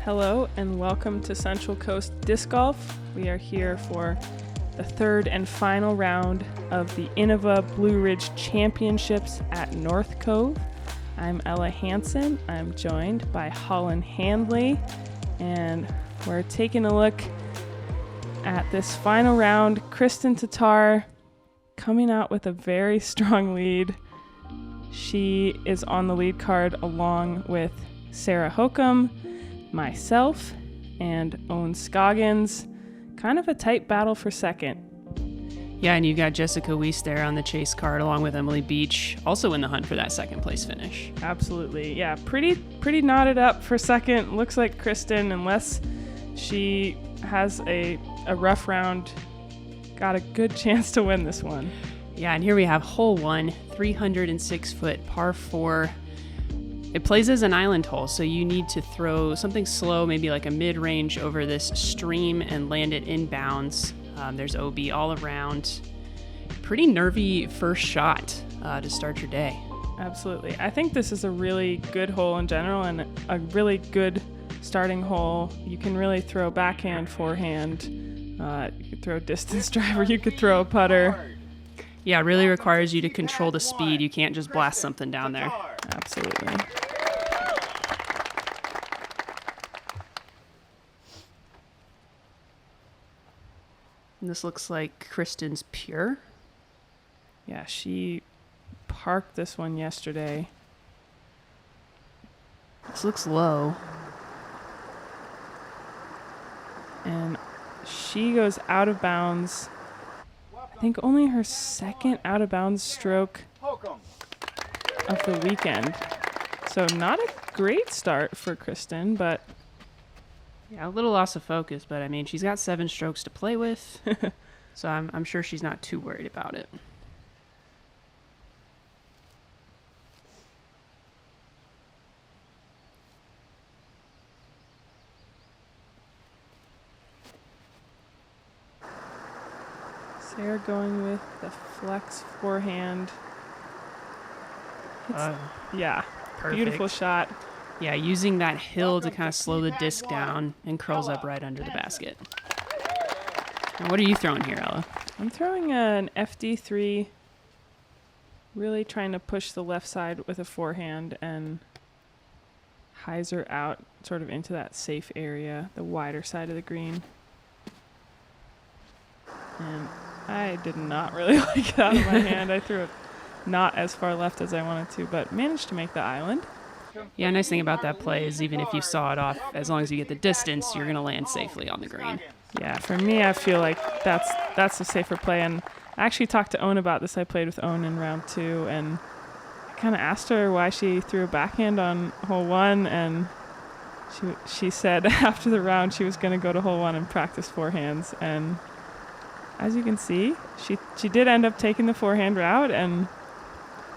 Hello and welcome to Central Coast Disc Golf. We are here for the third and final round of the Innova Blue Ridge Championships at North Cove. I'm Ella Hansen. I'm joined by Holland Handley, and we're taking a look at this final round. Kristen Tattar coming out with a very strong lead. She is on the lead card along with Sarah Hokom, myself, and Owen Scoggins. Kind of a tight battle for second. Yeah, and you've got Jessica Weiss there on the chase card along with Emily Beach, also in the hunt for that second place finish. Absolutely. Yeah, pretty knotted up for second. Looks like Kristen, unless she has a rough round, got a good chance to win this one. Yeah, and here we have hole 1, 306-foot par 4. It plays as an island hole, so you need to throw something slow, maybe like a mid-range over this stream and land it inbounds. There's OB all around. Pretty nervy first shot to start your day. Absolutely. I think this is a really good hole in general and a really good starting hole. You can really throw backhand, forehand. You could throw a distance driver. You could throw a putter. Yeah, it really requires you to control the speed. You can't just blast something down there. Absolutely. And this looks like Kristen's pure. Yeah, she parked this one yesterday. This looks low. And she goes out of bounds. I think only her second out of bounds stroke of the weekend. So not a great start for Kristen, but yeah, a little loss of focus, but I mean, she's got 7 strokes to play with, so I'm sure she's not too worried about it. Sarah going with the flex forehand. Yeah, Perfect. Beautiful shot. Yeah, using that hill to kind of slow the disc down and curls up right under the basket. And what are you throwing here, Ella? I'm throwing an FD3, really trying to push the left side with a forehand and hyzer out sort of into that safe area, the wider side of the green. And I did not really like it out of my hand. I threw it not as far left as I wanted to, but managed to make the island. Yeah, nice thing about that play is even if you saw it off, as long as you get the distance, you're going to land safely on the green. Yeah, for me, I feel like that's a safer play. And I actually talked to Owen about this. I played with Owen in round 2, and I kind of asked her why she threw a backhand on hole 1, and she said after the round she was going to go to hole 1 and practice forehands. And as you can see, she did end up taking the forehand route and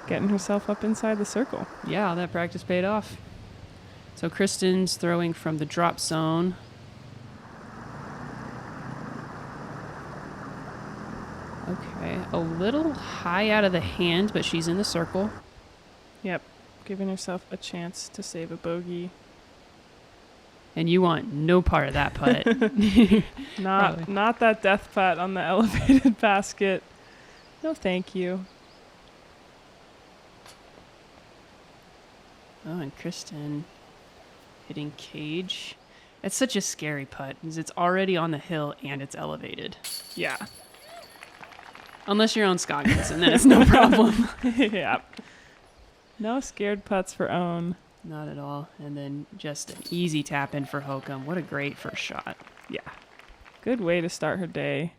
getting herself up inside the circle. Yeah, all that practice paid off. So Kristen's throwing from the drop zone. Okay, a little high out of the hand, but she's in the circle. Yep, giving herself a chance to save a bogey. And you want no part of that putt. Not that death putt on the elevated basket. No, thank you. Oh, and Kristen hitting cage. It's such a scary putt because it's already on the hill and it's elevated. Yeah. Unless you're on Scoggins, and then it's no problem. Yeah. No scared putts for Owen. Not at all. And then just an easy tap in for Hokom. What a great first shot. Yeah. Good way to start her day.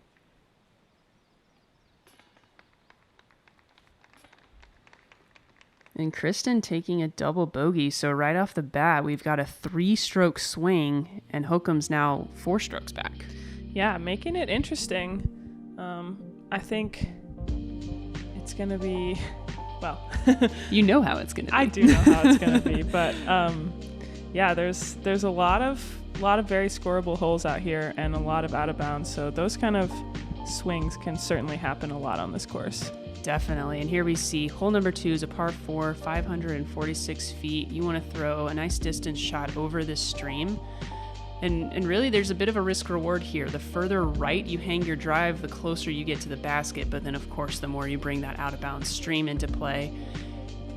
And Kristen taking a double bogey. So right off the bat, we've got a 3-stroke swing, and Hokom's now 4 strokes back. Yeah, making it interesting. I think it's going to be, well. You know how it's going to be. I do know how it's going to be. But, yeah, there's a lot of very scoreable holes out here and a lot of out of bounds. So those kind of swings can certainly happen a lot on this course. Definitely. And here we see hole number 2 is a par 4, 546 feet. You want to throw a nice distance shot over this stream. And really, there's a bit of a risk reward here. The further right you hang your drive, the closer you get to the basket. But then, of course, the more you bring that out of bounds stream into play.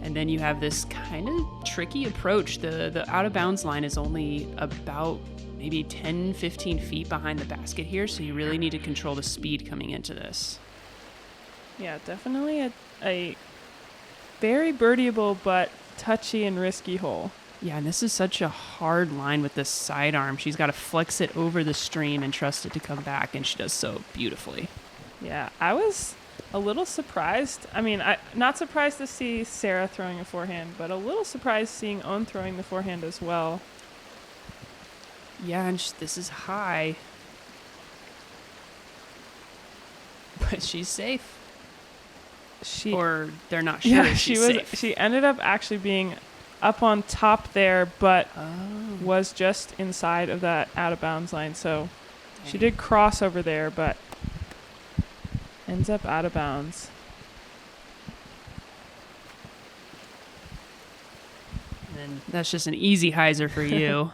And then you have this kind of tricky approach. The out of bounds line is only about maybe 10, 15 feet behind the basket here. So you really need to control the speed coming into this. Yeah, definitely a very birdieable but touchy and risky hole. Yeah, and this is such a hard line with this sidearm. She's got to flex it over the stream and trust it to come back, and she does so beautifully. Yeah, I was a little surprised. I mean, not surprised to see Sarah throwing a forehand, but a little surprised seeing Owen throwing the forehand as well. Yeah, and this is high. But she's safe. Or they're not sure if she's safe. She ended up actually being up on top there, but was just inside of that out of bounds line. So she did cross over there, but ends up out of bounds. And that's just an easy hyzer for you.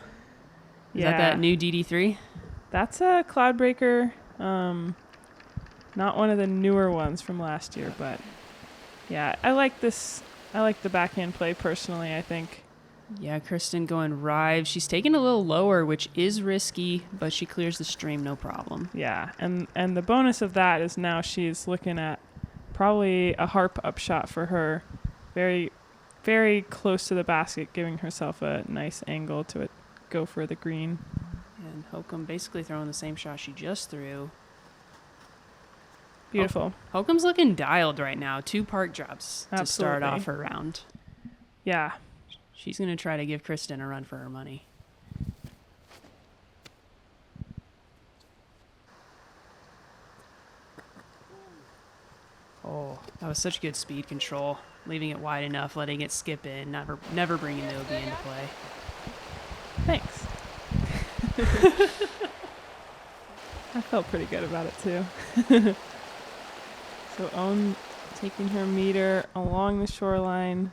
Is that new DD3? That's a Cloudbreaker. Not one of the newer ones from last year, but yeah, I like this. I like the backhand play personally, I think. Yeah, Kristen going Rive. She's taking a little lower, which is risky, but she clears the stream no problem. Yeah, and the bonus of that is now she's looking at probably a harp up shot for her. Very, very close to the basket, giving herself a nice angle to go for the green. And Hokom basically throwing the same shot she just threw. Beautiful. Hokom's looking dialed right now. 2 park drops Absolutely. To start off her round. Yeah. She's going to try to give Kristen a run for her money. Oh, that was such good speed control. Leaving it wide enough, letting it skip in, never bringing the OB into play. Thanks. I felt pretty good about it too. So Owen taking her meter along the shoreline.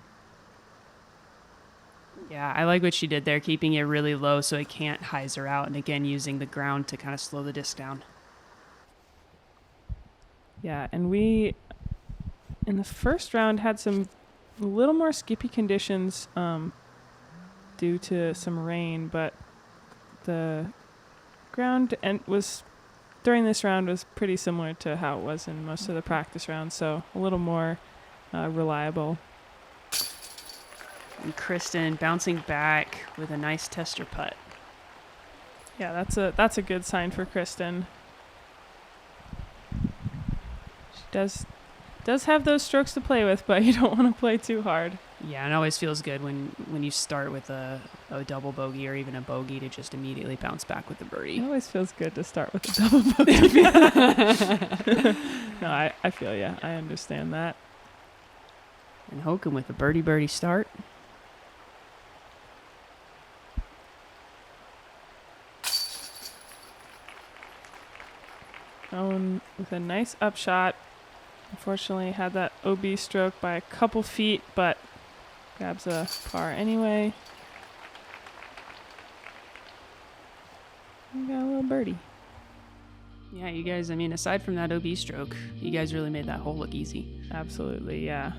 Yeah, I like what she did there, keeping it really low so it can't hyzer out, and again using the ground to kind of slow the disc down. Yeah, and we in the first round had some a little more skippy conditions due to some rain, but the ground during this round was pretty similar to how it was in most of the practice rounds, so a little more reliable. And Kristen bouncing back with a nice tester putt. Yeah, that's a good sign for Kristen. She does have those strokes to play with, but you don't want to play too hard. Yeah, it always feels good when you start with a double bogey or even a bogey to just immediately bounce back with the birdie. It always feels good to start with a double bogey. No, I feel you. I understand that. And Hokom with a birdie start. Owen with a nice upshot. Unfortunately, had that OB stroke by a couple feet, but grabs a par anyway. We got a little birdie. Yeah, you guys, I mean, aside from that OB stroke, you guys really made that hole look easy. Absolutely, yeah.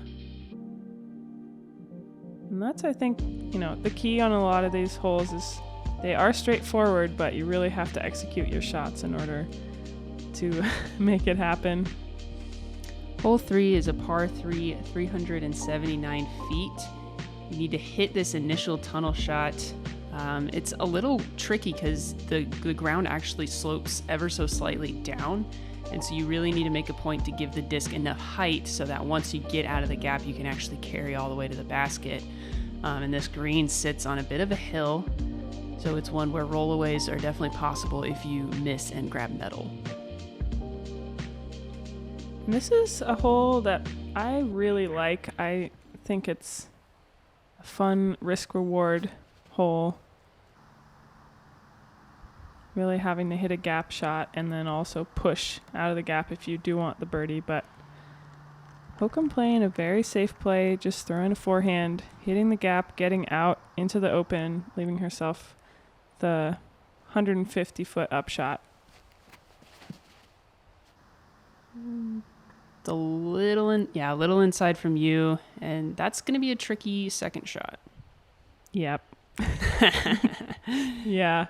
And that's, I think, the key on a lot of these holes is they are straightforward, but you really have to execute your shots in order to make it happen. Hole 3 is a par 3, 379 feet. You need to hit this initial tunnel shot. It's a little tricky because the ground actually slopes ever so slightly down, and so you really need to make a point to give the disc enough height so that once you get out of the gap, you can actually carry all the way to the basket. And this green sits on a bit of a hill, so it's one where rollaways are definitely possible if you miss and grab metal. And this is a hole that I really like. I think it's a fun risk-reward hole. Really having to hit a gap shot and then also push out of the gap if you do want the birdie. But Hokom playing a very safe play, just throwing a forehand, hitting the gap, getting out into the open, leaving herself the 150-foot upshot. The little inside from you, and that's going to be a tricky second shot. Yep. Yeah.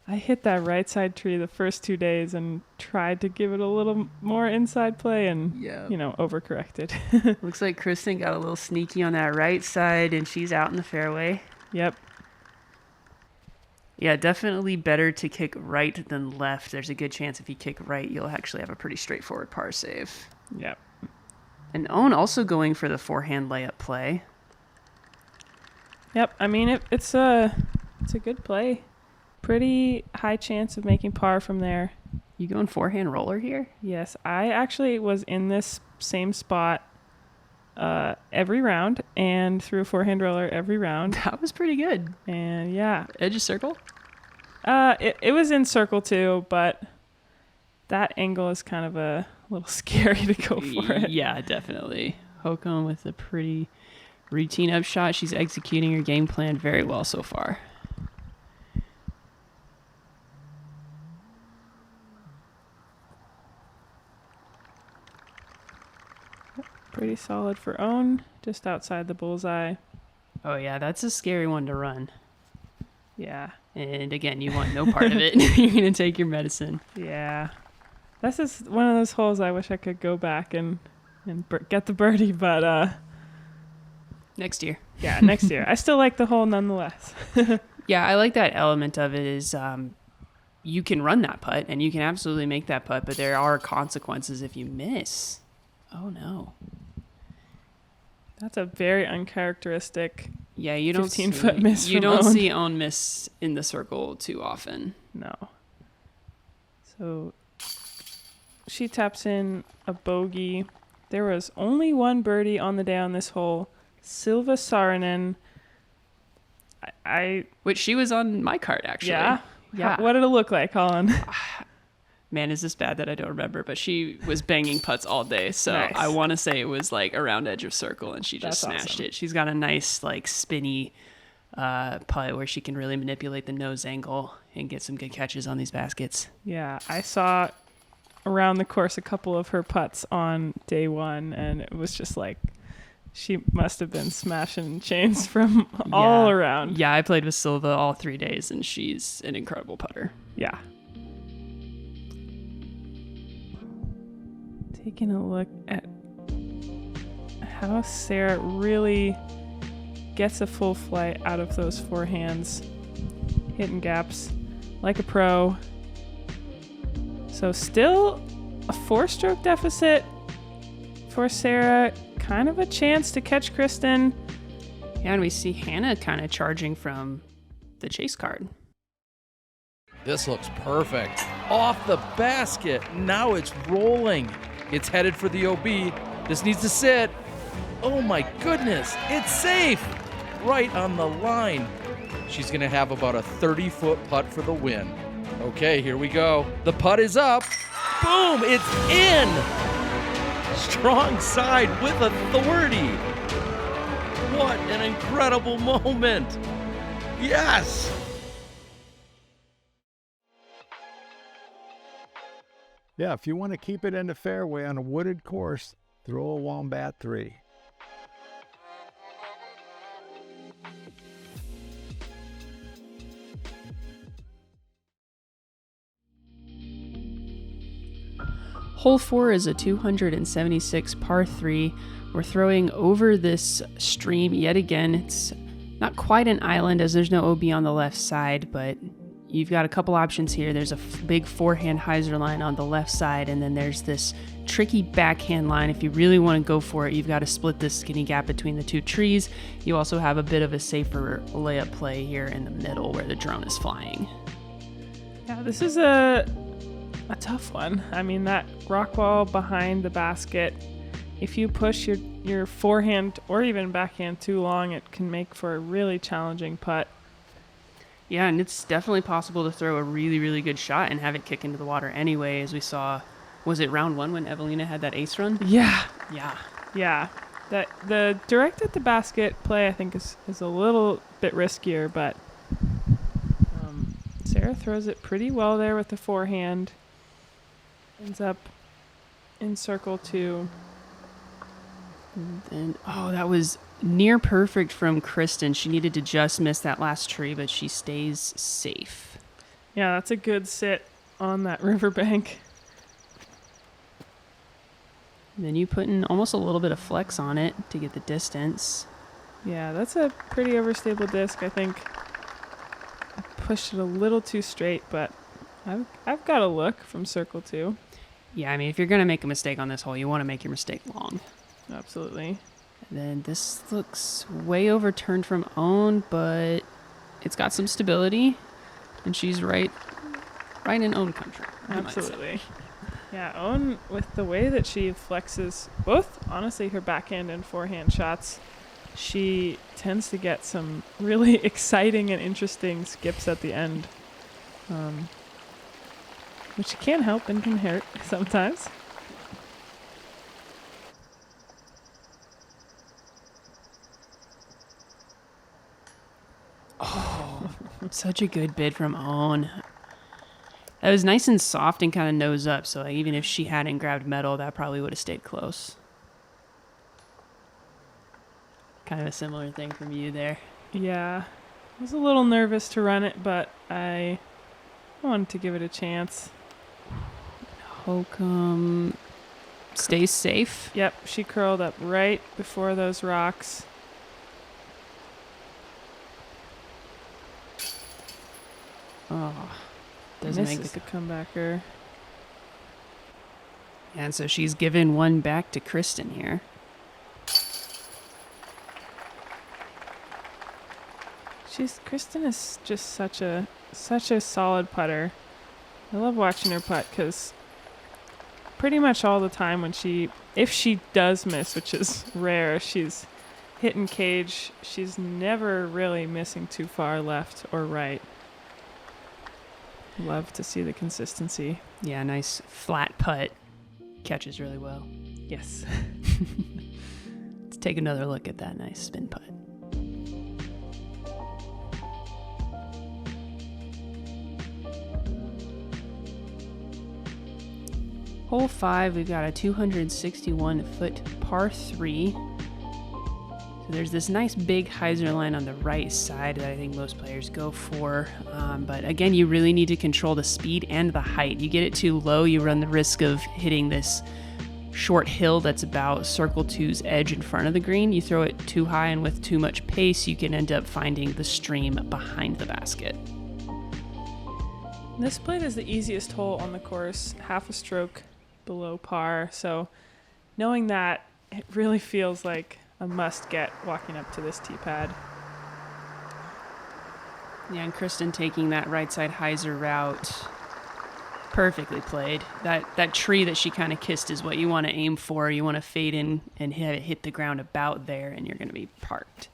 I hit that right side tree the first 2 days and tried to give it a little more inside play and, overcorrected. Looks like Kristen got a little sneaky on that right side, and she's out in the fairway. Yep. Yeah, definitely better to kick right than left. There's a good chance if you kick right, you'll actually have a pretty straightforward par save. Yep. And Owen also going for the forehand layup play. Yep. I mean, it's a good play. Pretty high chance of making par from there. You going forehand roller here? Yes, I actually was in this same spot every round and threw a forehand roller every round. That was pretty good. And yeah. Edge of circle? It was in circle too, but that angle is kind of a little scary to go for it. Yeah, definitely. Hokom with a pretty routine upshot. She's executing her game plan very well so far. Pretty solid for Owen, just outside the bullseye. Oh yeah, that's a scary one to run. Yeah. And again, you want no part of it. You're going to take your medicine. Yeah. This is one of those holes I wish I could go back and get the birdie, but... Next year. Yeah, next year. I still like the hole nonetheless. Yeah, I like that element of it is you can run that putt, and you can absolutely make that putt, but there are consequences if you miss. Oh, no. That's a very uncharacteristic. Yeah, you don't 15-foot miss. You don't see Owen miss in the circle too often. No. So she taps in a bogey. There was only one birdie on the day on this hole. Silva Saarinen. Which she was on my card actually. Yeah. Yeah. What did it look like, Colin? Man, is this bad that I don't remember, but she was banging putts all day. So nice. I want to say it was like around edge of circle, and she just smashed it. She's got a nice like spinny putt where she can really manipulate the nose angle and get some good catches on these baskets. Yeah, I saw around the course a couple of her putts on day one, and it was just like she must have been smashing chains from all around. Yeah, I played with Silva all 3 days, and she's an incredible putter. Yeah. Taking a look at how Sarah really gets a full flight out of those forehands, hitting gaps like a pro. So still a 4-stroke deficit for Sarah, kind of a chance to catch Kristen. Yeah, and we see Hannah kind of charging from the chase card. This looks perfect. Off the basket. Now it's rolling. It's headed for the OB. This needs to sit. Oh my goodness, it's safe. Right on the line. She's gonna have about a 30-foot putt for the win. Okay, here we go. The putt is up. Boom, it's in. Strong side with authority. What an incredible moment. Yes. Yeah, if you want to keep it in the fairway on a wooded course, throw a Wombat 3. Hole 4 is a 276 par 3. We're throwing over this stream yet again. It's not quite an island as there's no OB on the left side, but you've got a couple options here. There's a big forehand hyzer line on the left side, and then there's this tricky backhand line. If you really want to go for it, you've got to split this skinny gap between the two trees. You also have a bit of a safer layup play here in the middle where the drone is flying. Yeah, this is a tough one. I mean, that rock wall behind the basket, if you push your forehand or even backhand too long, it can make for a really challenging putt. Yeah, and it's definitely possible to throw a really, really good shot and have it kick into the water anyway, as we saw. Was it round 1 when Evelina had that ace run? Yeah. Yeah. Yeah. The direct at the basket play, I think, is a little bit riskier, but Sarah throws it pretty well there with the forehand. Ends up in circle 2. And then, oh, that was near perfect from Kristen. She needed to just miss that last tree, but she stays safe. Yeah, that's a good sit on that riverbank. And then you put in almost a little bit of flex on it to get the distance. Yeah, that's a pretty overstable disc. I think I pushed it a little too straight, but I've got a look from circle 2. Yeah, I mean, if you're going to make a mistake on this hole, you want to make your mistake long. Absolutely. And then this looks way overturned from Own, but it's got some stability, and she's right in Own country. Absolutely. Yeah, Own, with the way that she flexes both, honestly, her backhand and forehand shots, she tends to get some really exciting and interesting skips at the end, which can help and can hurt sometimes. Oh, such a good bid from Own. That was nice and soft and kind of nose up, so even if she hadn't grabbed metal, that probably would have stayed close. Kind of a similar thing from you there. Yeah, I was a little nervous to run it, but I wanted to give it a chance. Hokom stays safe. Yep, she curled up right before those rocks. Oh, doesn't make Misses the comebacker. And so she's given one back to Kristen here. Kristen is just such a solid putter. I love watching her putt because pretty much all the time if she does miss, which is rare, she's hitting cage. She's never really missing too far left or right. Love to see the consistency. Yeah, nice flat putt. Catches really well. Yes. Let's take another look at that nice spin putt. Hole 5, we've got a 261-foot par 3. So there's this nice big hyzer line on the right side that I think most players go for. But again, you really need to control the speed and the height. You get it too low, you run the risk of hitting this short hill that's about circle 2's edge in front of the green. You throw it too high and with too much pace, you can end up finding the stream behind the basket. This played is the easiest hole on the course, half a stroke below par. So knowing that, it really feels like a must-get walking up to this tee pad. Yeah, and Kristen taking that right side hyzer route, perfectly played. That tree that she kind of kissed is what you want to aim for. You want to fade in and hit the ground about there, and you're going to be parked.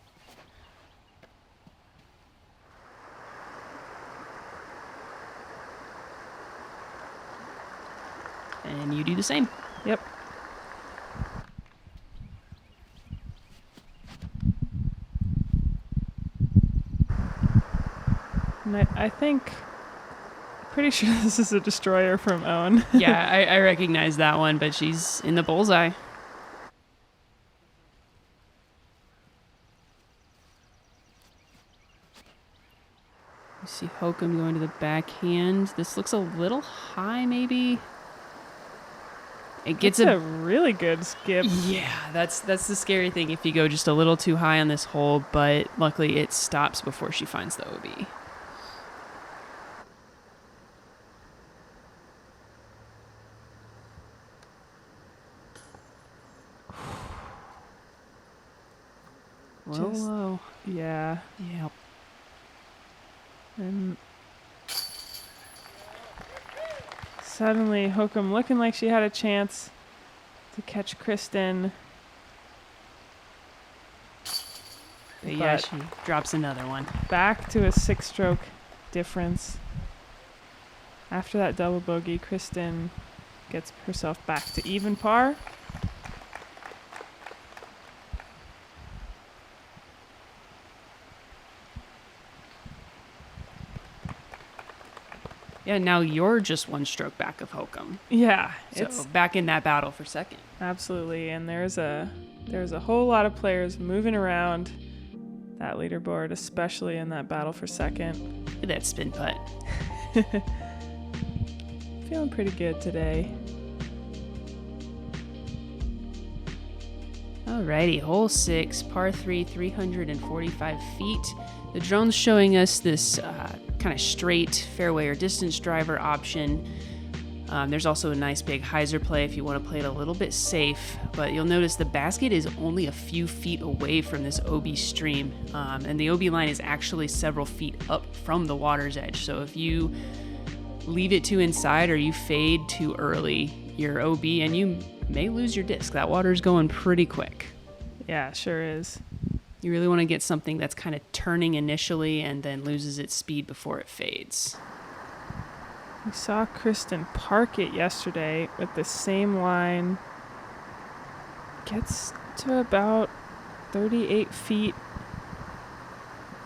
And you do the same. Yep. And I think, pretty sure this is a destroyer from Owen. Yeah, I recognize that one, but she's in the bullseye. You see Hokom going to the backhand. This looks a little high, maybe. It gets a really good skip. Yeah, that's the scary thing if you go just a little too high on this hole, but luckily it stops before she finds the OB. Whoa. Yeah. Yep. And suddenly Hokom looking like she had a chance to catch Kristen. But yeah, But she drops another one. back to a 6-stroke difference. After that double bogey, Kristen gets herself back to even par. Yeah, now you're just one stroke back of Hokom. Yeah, So it's back in that battle for second. absolutely. And there's a whole lot of players moving around that leaderboard, especially in that battle for second. Look at that spin putt. Feeling pretty good today. Alrighty, hole 6, par 3, 345 feet. The drone's showing us this kind of straight fairway or distance driver option. There's also a nice big hyzer play if you want to play it a little bit safe, but you'll notice the basket is only a few feet away from this OB stream, and the OB line is actually several feet up from the water's edge. So if you leave it too inside or you fade too early, you're OB and you may lose your disc. That water's going pretty quick. Yeah, sure is. You really want to get something that's kind of turning initially and then loses its speed before it fades. We saw Kristen park it yesterday with the same line. Gets to about 38 feet.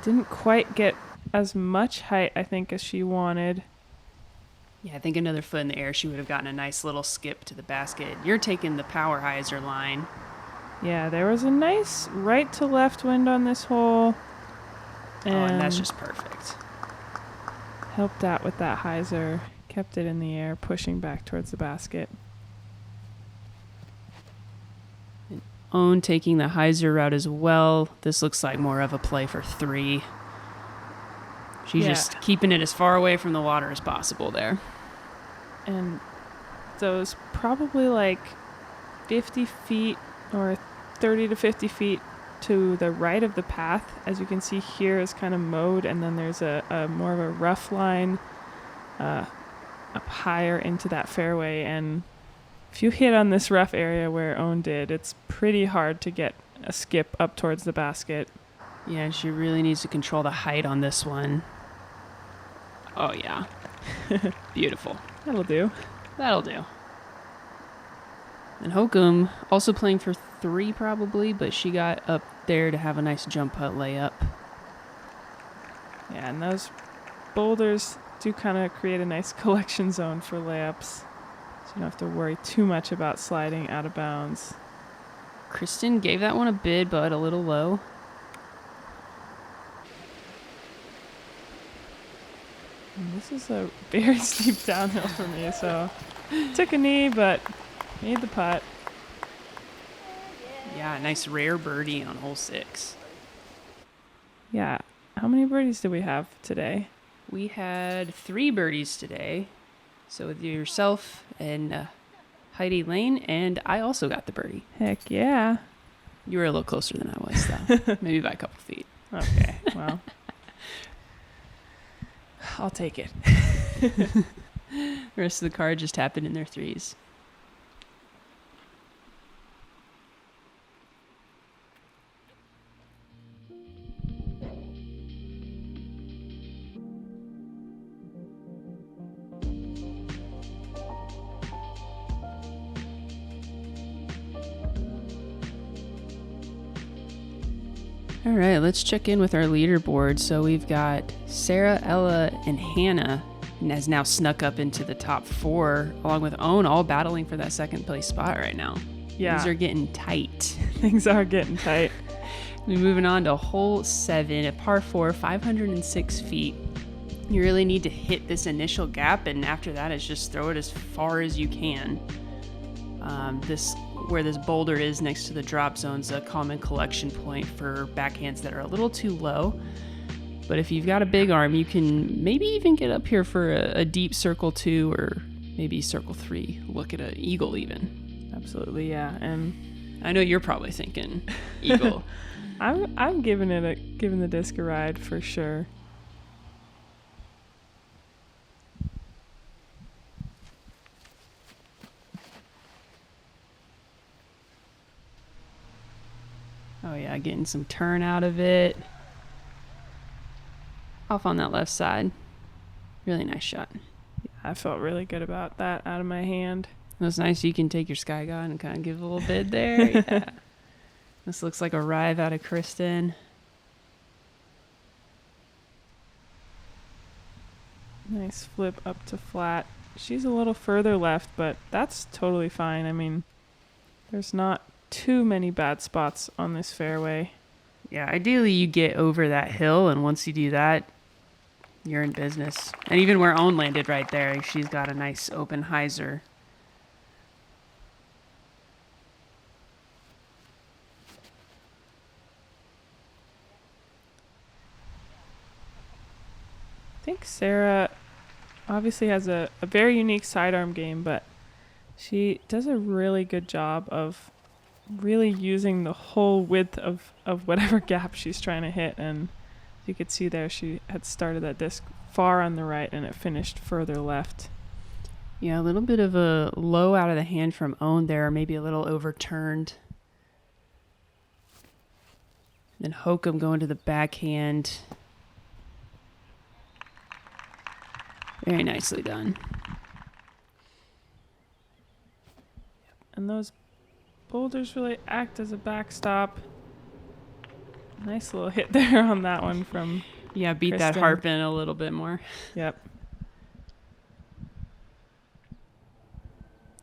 Didn't quite get as much height, I think, as she wanted. Yeah, I think another foot in the air, she would have gotten a nice little skip to the basket. You're taking the power hyzer line. Yeah, there was a nice right to left wind on this hole. And that's just perfect. Helped out with that hyzer. Kept it in the air, pushing back towards the basket. Own taking the hyzer route as well. This looks like more of a play for 3. She's just keeping it as far away from the water as possible there. And those probably like 50 feet or 30 to 50 feet to the right of the path, as you can see here, is kind of mowed, and then there's a more of a rough line up higher into that fairway. And if you hit on this rough area where Owen did, it's pretty hard to get a skip up towards the basket. Yeah, she really needs to control the height on this one. Oh, yeah. Beautiful. That'll do. That'll do. And Hokom also playing for 3 probably, but she got up there to have a nice jump putt layup. Yeah, and those boulders do kind of create a nice collection zone for layups, so you don't have to worry too much about sliding out of bounds. Kristen gave that one a bid, but a little low. And this is a very steep downhill for me, so took a knee, but made the putt. Yeah, nice rare birdie on hole 6. Yeah. How many birdies did we have today? We had 3 birdies today. So with yourself and Heidi Lane, and I also got the birdie. Heck yeah. You were a little closer than I was, though. Maybe by a couple feet. Okay, well. I'll take it. The rest of the card just happened in their 3s. All right, let's check in with our leaderboard. So we've got Sarah, Ella, and Hannah has now snuck up into the top 4, along with Owen, all battling for that second place spot right now. Yeah. Things are getting tight. Things are getting tight. We're moving on to hole 7 at par 4, 506 feet. You really need to hit this initial gap, and after that, it's just throw it as far as you can. Where this boulder is next to the drop zone is a common collection point for backhands that are a little too low. But if you've got a big arm, you can maybe even get up here for a deep circle 2 or maybe circle 3. Look at an eagle even. Absolutely, yeah. And I know you're probably thinking eagle. I'm giving the disc a ride for sure. Oh yeah, getting some turn out of it. Off on that left side. Really nice shot. Yeah, I felt really good about that out of my hand. It was nice you can take your Sky God and kind of give a little bid there. Yeah. This looks like a rive out of Kristen. Nice Nice flip up to flat. She's a little further left, but that's totally fine. I mean, there's not too many bad spots on this fairway. Yeah, ideally you get over that hill, and once you do that, you're in business. And even where Owen landed right there, she's got a nice open hyzer. I think Sarah obviously has a very unique sidearm game, but she does a really good job of really using the whole width of whatever gap she's trying to hit. And you could see there she had started that disc far on the right and it finished further left. Yeah, a little bit of a low out of the hand from Owen there, maybe a little overturned. Then Hokom going to the backhand. Very nicely done. And those boulders really act as a backstop. Nice little hit there on that one from Yeah, beat Kristen. that harp in a little bit more. Yep.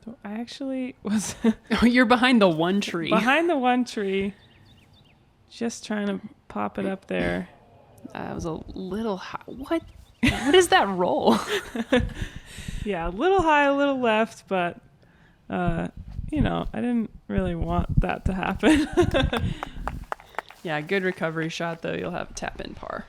So I actually was Oh, you're behind the one tree. behind the one tree, just trying to pop it up there. That was a little high. What? What is that roll? Yeah, a little high, a little left, but you know, I didn't really want that to happen. Yeah, good recovery shot, though. You'll have a tap in par.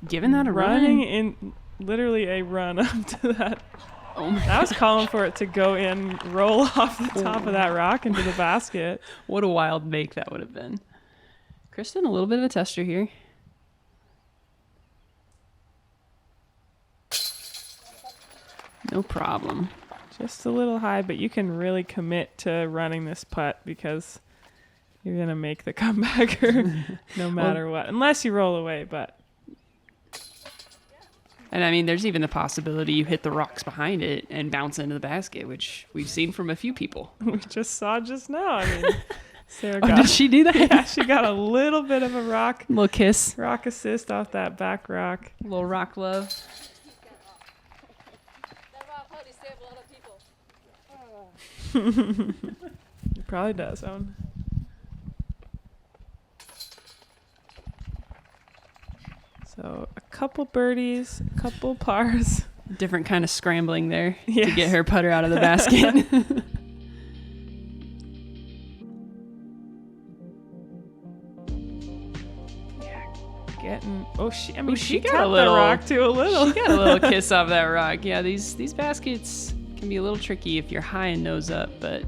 Given that a running run. in literally a run up to that. Oh my I was calling for it to go in, roll off the top of that rock into the basket. What a wild make that would have been. Kristen, a little bit of a tester here. No problem. Just a little high, but you can really commit to running this putt because you're going to make the comeback no matter what. Unless you roll away, but... And I mean, there's even the possibility you hit the rocks behind it and bounce into the basket, which we've seen from a few people. We just saw just now. I mean, Sarah Oh, got... did she do that? Yeah, she got a little bit of a rock Little kiss. assist off that back rock. Little rock love. It probably does, Owen. So a couple birdies, a couple pars. Different kind of scrambling there to Yes. get her putter out of the basket. Getting she she got tapped a little- the rock too a little. She got a little kiss off that rock. Yeah, these baskets can be a little tricky if you're high and nose up, but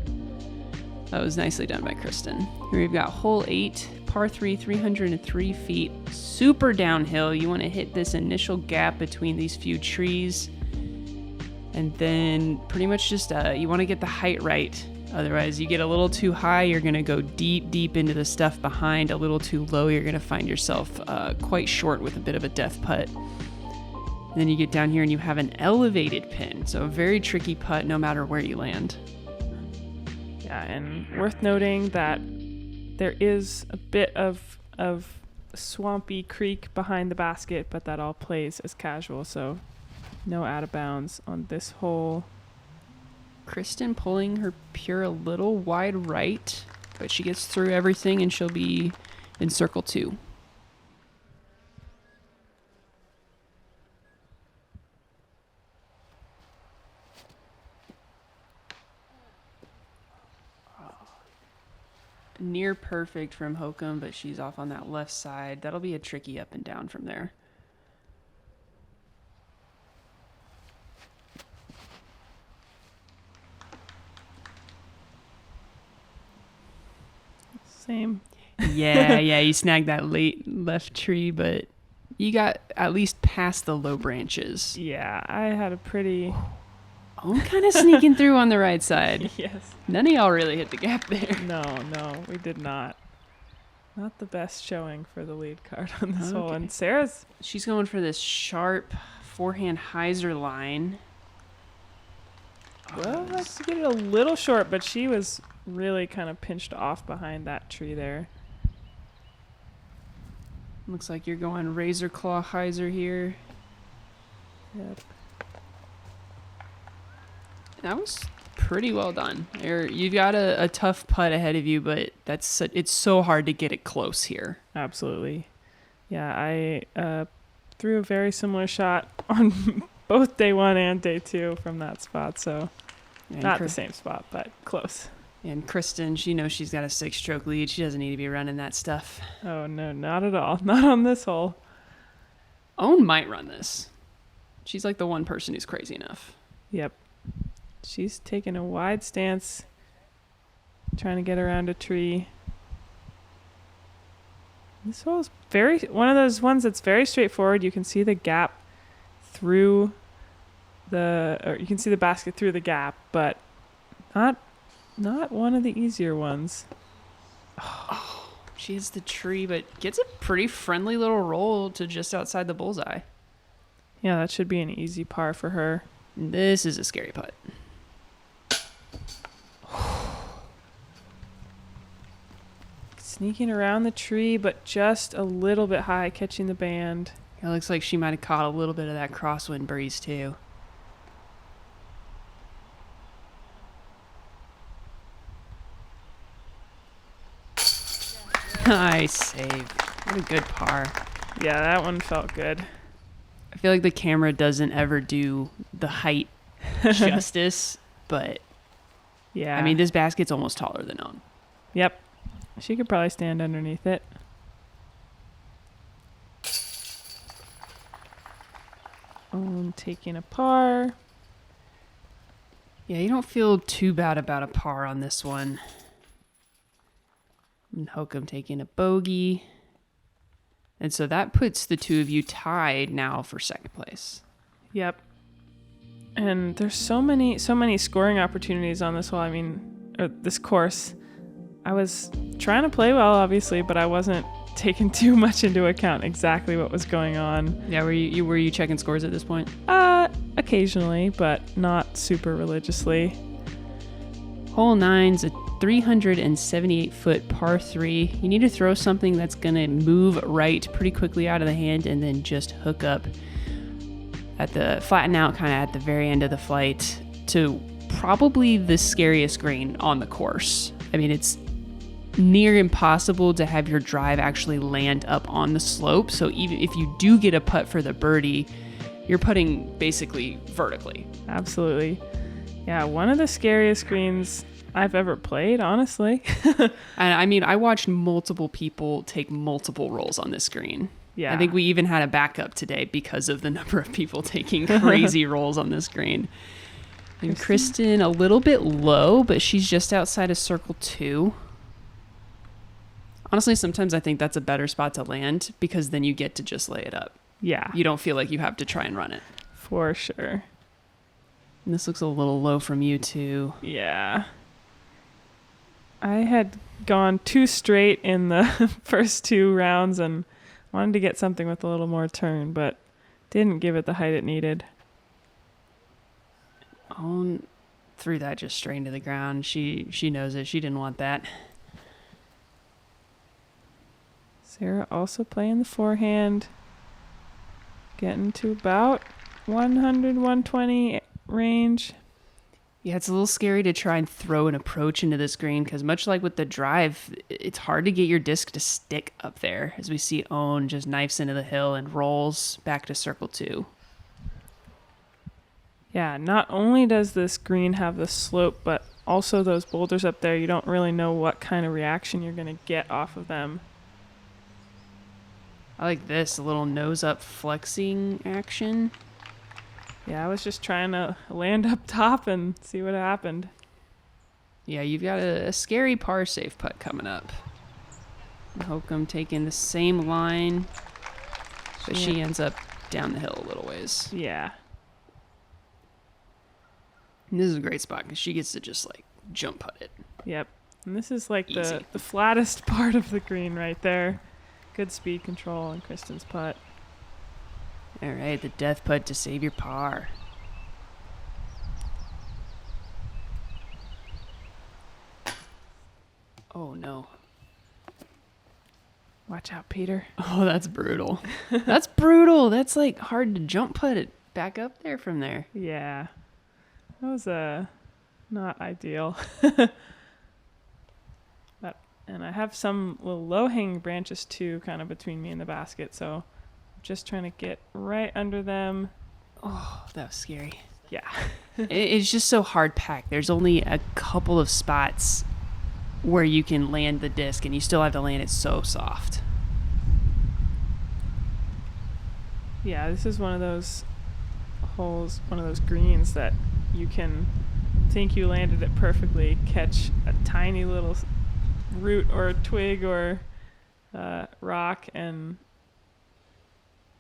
that was nicely done by Kristen. Here we've got hole 8, par 3, 303 feet, super downhill. You want to hit this initial gap between these few trees, and then pretty much just you want to get the height right. Otherwise, you get a little too high, you're going to go deep into the stuff behind. A little too low, you're going to find yourself quite short with a bit of a death putt. And then you get down here and you have an elevated pin. So a very tricky putt no matter where you land. Yeah, and worth noting that there is a bit of swampy creek behind the basket, but that all plays as casual, so no out of bounds on this hole. Kristen pulling her pure a little wide right, but she gets through everything and she'll be in circle 2. Near perfect from Hokom, but she's off on that left side. That'll be a tricky up and down from there. Same. Yeah, you snagged that late left tree, but you got at least past the low branches. Yeah, I had a pretty... I'm kind of sneaking through on the right side. Yes. None of y'all really hit the gap there. No, we did not. Not the best showing for the lead card on this hole. Okay. And Sarah's... She's going for this sharp forehand hyzer line. Well, let's get it a little short, but she was really kind of pinched off behind that tree there. Looks like you're going razor claw hyzer here. Yep. That was pretty well done. You've got a tough putt ahead of you, but it's so hard to get it close here. Absolutely. Yeah, I threw a very similar shot on both day 1 and day 2 from that spot, so not the same spot, but close. And Kristen, she knows she's got a 6-stroke lead. She doesn't need to be running that stuff. Oh, no, not at all. Not on this hole. Owen might run this. She's like the one person who's crazy enough. Yep. She's taking a wide stance, trying to get around a tree. This hole is one of those ones that's very straightforward. You can see the gap through or you can see the basket through the gap, but not one of the easier ones. Oh, she hits the tree, but gets a pretty friendly little roll to just outside the bullseye. Yeah, that should be an easy par for her. This is a scary putt. Sneaking around the tree, but just a little bit high, catching the band. It looks like she might have caught a little bit of that crosswind breeze, too. Nice save. What a good par. Yeah, that one felt good. I feel like the camera doesn't ever do the height justice, but yeah. I mean, this basket's almost taller than Owen. Yep. She could probably stand underneath it. Taking a par. Yeah, you don't feel too bad about a par on this one. And Hokom taking a bogey. And so that puts the two of you tied now for second place. Yep. And there's so many scoring opportunities on this hole. I mean, this course. I was trying to play well, obviously, but I wasn't taking too much into account exactly what was going on. Yeah, were you checking scores at this point? Occasionally, but not super religiously. Hole 9's a 378-foot par 3. You need to throw something that's going to move right pretty quickly out of the hand and then just hook up flatten out kind of at the very end of the flight to probably the scariest green on the course. I mean, it's near impossible to have your drive actually land up on the slope. So even if you do get a putt for the birdie, you're putting basically vertically. Absolutely. Yeah, one of the scariest greens I've ever played, honestly. And I mean, I watched multiple people take multiple rolls on this green. Yeah. I think we even had a backup today because of the number of people taking crazy rolls on this green. And Kristen a little bit low, but she's just outside of circle 2. Honestly, sometimes I think that's a better spot to land because then you get to just lay it up. Yeah. You don't feel like you have to try and run it. For sure. And this looks a little low from you, too. Yeah. I had gone too straight in the first 2 rounds and wanted to get something with a little more turn, but didn't give it the height it needed. Owen threw that just straight into the ground. She knows it. She didn't want that. Sarah also playing the forehand. Getting to about 100, 120 range. Yeah, it's a little scary to try and throw an approach into this green because much like with the drive, it's hard to get your disc to stick up there as we see Owen just knifes into the hill and rolls back to circle 2. Yeah, not only does this green have the slope, but also those boulders up there, you don't really know what kind of reaction you're going to get off of them. I like this, a little nose up flexing action. Yeah, I was just trying to land up top and see what happened. Yeah, you've got a scary par safe putt coming up. Hokom taking the same line, but she ends up down the hill a little ways. Yeah. And this is a great spot because she gets to just like jump putt it. Yep. And this is like Easy. the flattest part of the green right there. Good speed control on Kristen's putt. All right, the death putt to save your par. Oh, no. Watch out, Peter. Oh, that's brutal. That's brutal. That's like hard to jump put it back up there from there. Yeah. That was not ideal. And I have some little low-hanging branches too, kind of between me and the basket. So I'm just trying to get right under them. Oh, that was scary. Yeah. It's just so hard packed. There's only a couple of spots where you can land the disc, and you still have to land it so soft. Yeah, this is one of those holes, one of those greens that you can think you landed it perfectly, catch a tiny little root or a twig or rock, and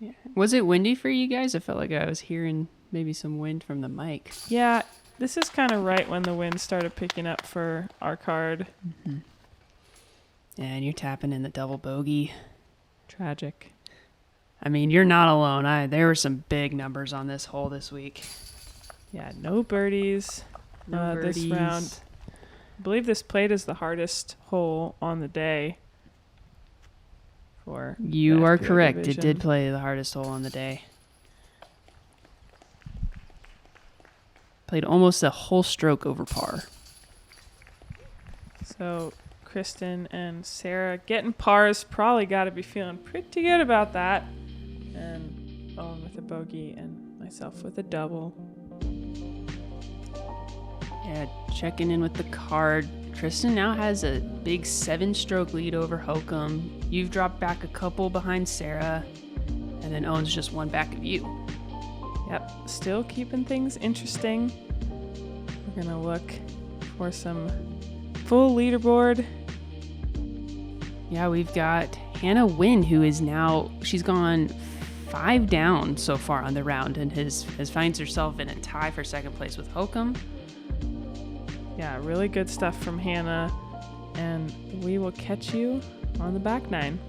Yeah. Was it windy for you guys? I felt like I was hearing maybe some wind from the mic. yeah, this is kind of right when the wind started picking up for our card. Mm-hmm. And you're tapping in the double bogey. Tragic. I mean, you're not alone. There were some big numbers on this hole this week. Yeah, no birdies, No this birdies. round. I believe this plate is the hardest hole on the day. For You the are FPO correct. division. It did play the hardest hole on the day. Played almost a whole stroke over par. So Kristen and Sarah getting pars, probably got to be feeling pretty good about that. And Owen with a bogey and myself with a double. Yeah, checking in with the card. Kristen now has a big 7-stroke lead over Hokom. You've dropped back a couple behind Sarah, and then Owen's just one back of you. Yep, still keeping things interesting. We're gonna look for some full leaderboard. Yeah, we've got Hannah Wynn, who is now, she's gone 5 down so far on the round and has finds herself in a tie for second place with Hokom. Yeah, really good stuff from Hannah. And we will catch you on the back nine.